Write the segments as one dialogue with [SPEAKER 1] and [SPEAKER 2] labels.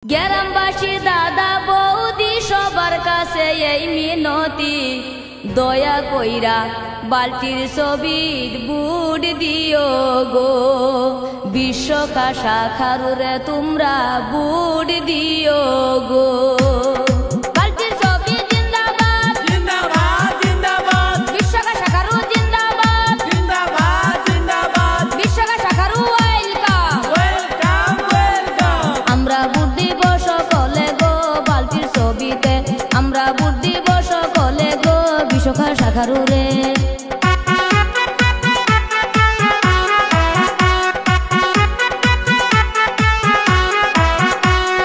[SPEAKER 1] গ্রামবাসী দাদা বৌদি সবার কাছে এই মিনতি, দয়া কইরা বালতির ছবির বুট দিও গো। বিশ্বকা শাখারুরে তোমরা বুট দিও গো। বিশ্বকা শাখারুরে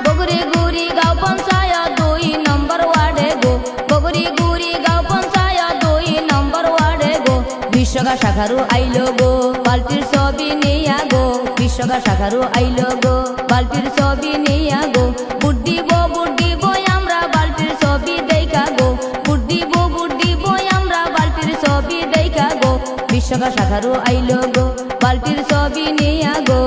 [SPEAKER 1] বগরি গুড়ি গাঁও পঞ্চায়েত 2 নম্বর ওয়ার্ডে গো। বগরি গুড়ি গাঁও পঞ্চায়েত 2 নম্বর ওয়ার্ডে গো। বিশ্বকা শাখারু আইলো গো বালতির ছবি নিয়া গো। বিশ্বকা শাখারু আইলো গো বালতির ছবি নিয়া গো। বুট দিব আমরা বালতির ছবি দেখা গো। বুট দিব আমরা বালতির ছবি দেখা গো। বিশ্বকা শাখারু আইলো গো বালতির ছবি নিয়া গো।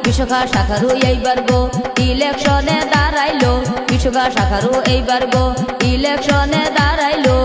[SPEAKER 1] বিশ্বকা শাখারু এইবার গো ইলেকশনে দাঁড়াইলো। বিশ্বকা শাখারু এইবার গো ইলেকশনে দাঁড়াইলো।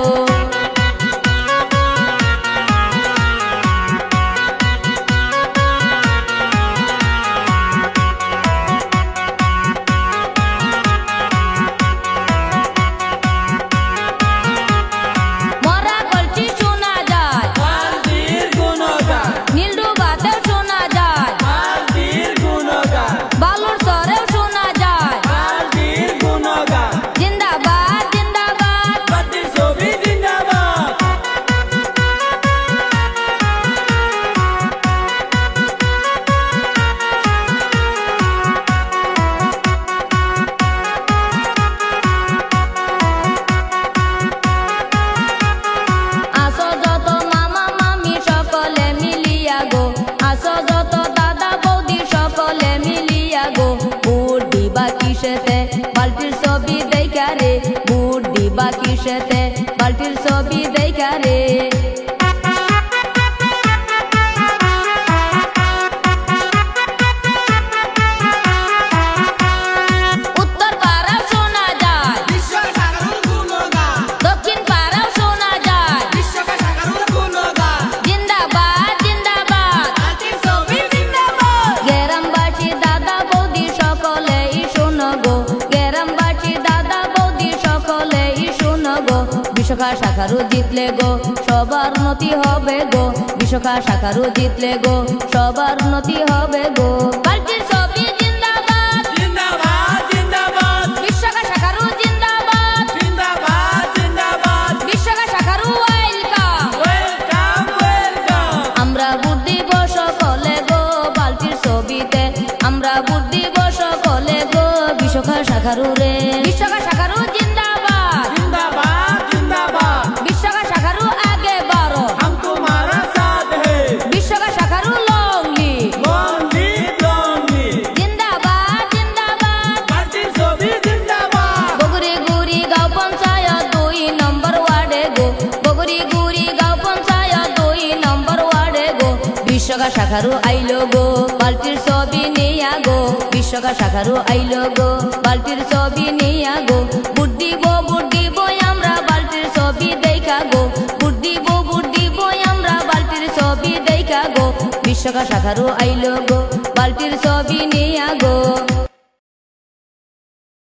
[SPEAKER 1] বালতির ছবি দেখা রে বুট দিবা কিসেতে বালতির ছবি দেখা রে। উত্তর পাড়াও শোনা যায় বিশ্বকা শাখারুর গুণগান। দক্ষিণ পাড়াও শোনা যায় বিশ্বকা শাখারুর গুণগান। জিন্দাবাদ জিন্দাবাদ বালতির ছবি জিন্দাবাদ। গ্রামবাসী দাদা বৌদি সকলেই শোনো গো। গ্রামবাসী দাদা বৌদি সকলেই শোনো গো। বিশ্বকা শাখারু জিতলে গো সবার উন্নতি হবে গো। বিশ্বকা শাখারু জিতলে গো সবার উন্নতি হবে গো। বালতির ছবি জিন্দাবাদ জিন্দাবাদ জিন্দাবাদ। বিশ্বকা শাখারু জিন্দাবাদ জিন্দাবাদ জিন্দাবাদ। বিশ্বকা শাখারু ওয়েলকাম ওয়েলকাম ওয়েলকাম। আমরা বুট দিব সকলে গো বালতির ছবিতে। আমরা বুট দিব সকলে গো বিশ্বকা শাখারু রে। বিশ্বকা শাখারু জিন্দাবাদ জিন্দাবাদ জিন্দাবাদ। বিশ্বকা শাখারু আগে বাড়ো हम तुम्हारा साथ है। বিশ্বকা শাখারু লংলি লংলি লংলি। জিন্দাবাদ জিন্দাবাদ বালতির ছবি জিন্দাবাদ। বগরি গুড়ি গাঁও পঞ্চায়েত 2 নম্বর ওয়ার্ডে গো। বগরি গুড়ি গাঁও পঞ্চায়েত 2 নম্বর ওয়ার্ডে গো। বিশ্বকা শাখারু আইলো গো বালতির ছবি নিয়া গো। বিশ্বকা শাখারু আইলো গো বালতির ছবি নিয়া গো। বুট দিব আমরা বালতির ছবি দেখা গো। বুট দিব আমরা বালতির ছবি দেখা গো। বিশ্বকা শাখারু আইলো গো বালতির ছবি নিয়া গো।